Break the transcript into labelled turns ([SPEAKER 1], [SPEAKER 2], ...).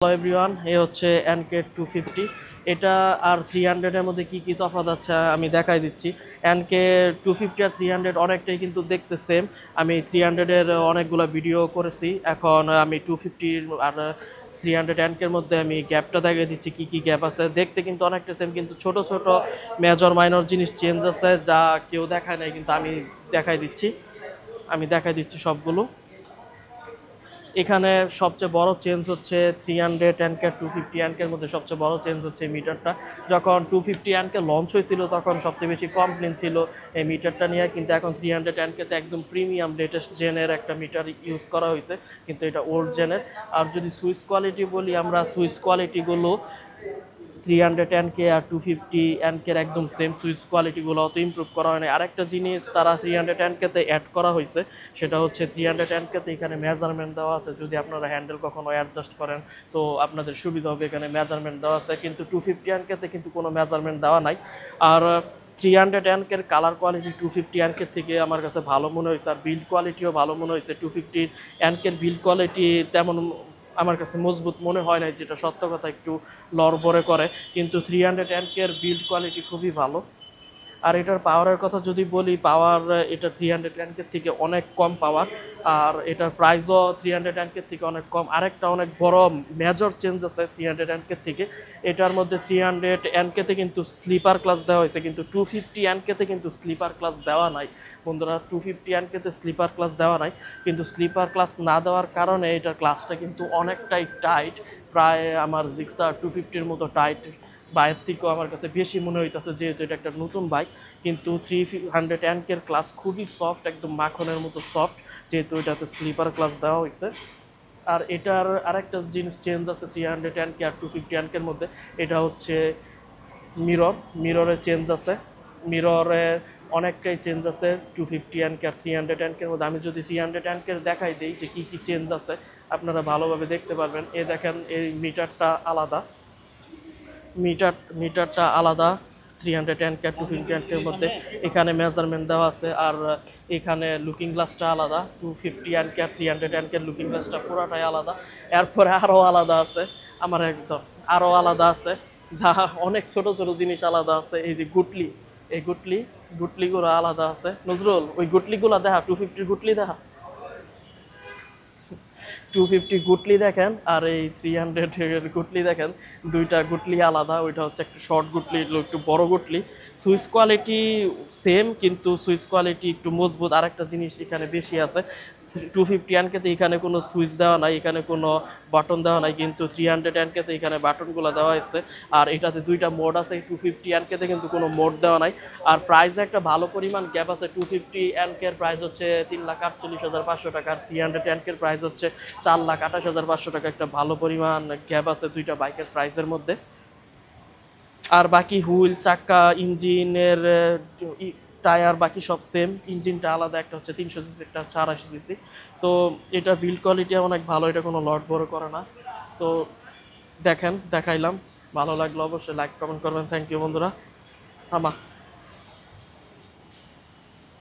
[SPEAKER 1] Hello everyone, এ হচ্ছে NK 250। এটা আর 300 এর মধ্যে কি কি তফাৎ আছে আমি দেখাই দিচ্ছি। এনকে 250 আর 300 অনেকটাই কিন্তু দেখতে সেম। আমি 300-এর অনেকগুলো ভিডিও করেছি, এখন আমি 250 আর 300 এনকের মধ্যে আমি গ্যাপটা দেখিয়ে দিচ্ছি, কি কি গ্যাপ আছে। দেখতে কিন্তু অনেকটা সেম, কিন্তু ছোট ছোট মেজর মাইনর জিনিস চেঞ্জ আছে যা কেউ দেখায় নাই, কিন্তু আমি দেখাই দিচ্ছি সবগুলো। এখানে সবচেয়ে বড় চেঞ্জ হচ্ছে 300 এনকে 250 এনকের মধ্যে সবচেয়ে বড় চেঞ্জ হচ্ছে মিটারটা। যখন 250 এনকে লঞ্চ হয়েছিল তখন সবচেয়ে বেশি কমপ্লেন ছিল এই মিটারটা নিয়ে, কিন্তু এখন 300 এনকেতে একদম প্রিমিয়াম লেটেস্ট জেনের একটা মিটার ইউজ করা হয়েছে, কিন্তু এটা ওল্ড জেনের। আর যদি সুইচ কোয়ালিটি বলি, আমরা সুইচ কোয়ালিটিগুলো 300 এনকে আর 250 এনকের একদম সেম সুইচ কোয়ালিটিগুলো অত ইমপ্রুভ করা হয় না। আরেকটা জিনিস তারা 300 এনকেতে অ্যাড করা হয়েছে, সেটা হচ্ছে 300 এনকেতে এখানে মেজারমেন্ট দেওয়া আছে। যদি আপনারা হ্যান্ডেল কখনো অ্যাডজাস্ট করেন তো আপনাদের সুবিধা হবে, এখানে মেজারমেন্ট দেওয়া আছে। কিন্তু 250 এনকেতে কিন্তু কোনো মেজারমেন্ট দেওয়া নাই। আর 300 এনকের কালার কোয়ালিটি 250 এনকের থেকে আমার কাছে ভালো মনে হয়েছে, আর বিল্ড কোয়ালিটিও ভালো মনে হয়েছে। 250 এনকের বিল্ড কোয়ালিটি তেমন আমার কাছে মজবুত মনে হয় না, যেটা সত্য কথা, একটু লড়বড়ে করে। কিন্তু 300 এনকের বিল্ড কোয়ালিটি খুবই ভালো। আর এটার পাওয়ারের কথা যদি বলি, পাওয়ার এটা 300 এনকের থেকে অনেক কম পাওয়ার, আর এটার প্রাইসও 300 এনকের থেকে অনেক কম। আরেকটা অনেক বড় মেজর চেঞ্জ আছে 300 এনকের থেকে, এটার মধ্যে 300 এনকেতে কিন্তু স্লিপার ক্লাস দেওয়া হয়েছে, কিন্তু 250 এনকেতে কিন্তু স্লিপার ক্লাস দেওয়া নাই বন্ধুরা। 250 এনকেতে স্লিপার ক্লাস দেওয়া নাই, কিন্তু স্লিপার ক্লাস না দেওয়ার কারণে এটার ক্লাসটা কিন্তু অনেকটাই টাইট, প্রায় আমার জিক্সার 250-র মতো টাইট। বাইরের থেকেও আমার কাছে বেশি মনে হইতেছে, যেহেতু এটা একটা নতুন বাইক। কিন্তু 300 এনকের ক্লাস খুবই সফট, একদম মাখনের মতো সফট, যেহেতু এটাতে স্লিপার ক্লাস দেওয়া হয়েছে। আর এটার আরেকটা জিনিস চেঞ্জ আছে 300 এনকে আর 250 এনকের মধ্যে, এটা হচ্ছে মিররে চেঞ্জ আছে। মিররে অনেকটাই চেঞ্জ আছে 250 এনকে আর 300 এনকের মধ্যে। আমি যদি 300 এনকের দেখাই দিই যে কী কী চেঞ্জ আছে, আপনারা ভালোভাবে দেখতে পারবেন। এই দেখেন, এই মিটারটা আলাদা, মিটারটা আলাদা 300 এনকে 250 এনকের মধ্যে। এখানে মেজারমেন্ট দেওয়া আছে। আর এখানে লুকিং গ্লাসটা আলাদা, 250 এনকে আর 300 এনকের লুকিং গ্লাসটা পুরাটাই আলাদা। এরপরে আরও আলাদা আছে, আমার একদম আরও আলাদা আছে, যা অনেক ছোট ছোট জিনিস আলাদা আছে। এই যে গুটলি, এই গুটলিগুলো আলাদা আছে। নজরুল, ওই গুটলিগুলো দেখা, 250 গুটলি দেখা, 250 গুটলি দেখেন আর এই 300-এর গুটলি দেখেন, দুইটা গুটলি আলাদা। ওইটা হচ্ছে একটু শর্ট গুটলি, একটু বড় গুটলি। সুইচ কোয়ালিটি সেম, কিন্তু সুইচ কোয়ালিটি একটু মজবুত। আরেকটা জিনিস এখানে বেশি আছে, 250 এনকেতে এখানে কোনো সুইচ দেওয়া নাই, এখানে কোনো বাটন দেওয়া নাই, কিন্তু 300 এনকেতে এখানে বাটনগুলো দেওয়া হয়েছে। আর এটাতে দুইটা মোড আছে, 250 এনকেতে কিন্তু কোনো মোড দেওয়া নাই। আর প্রাইসে একটা ভালো পরিমাণ গ্যাপ আছে। 250 এনকের প্রাইস হচ্ছে 3,48,500 টাকা, আর 300 এনকের প্রাইস হচ্ছে 4,28,500 টাকা। একটা ভালো পরিমাণ গ্যাপ আছে দুইটা বাইকের প্রাইসের মধ্যে। আর বাকি হুইল, চাকা, ইঞ্জিনের টায়ার বাকি সব সেম। ইঞ্জিনটা আলাদা, একটা হচ্ছে 300 সিসি, একটা হচ্ছে 250 সিসি। তো এটা বিল্ড কোয়ালিটি অনেক ভালো, এটা কোনো লট বড় করে না। তো দেখাইলাম, ভালো লাগলো অবশ্যই লাইক কমেন্ট করবেন। থ্যাংক ইউ বন্ধুরা। থামা।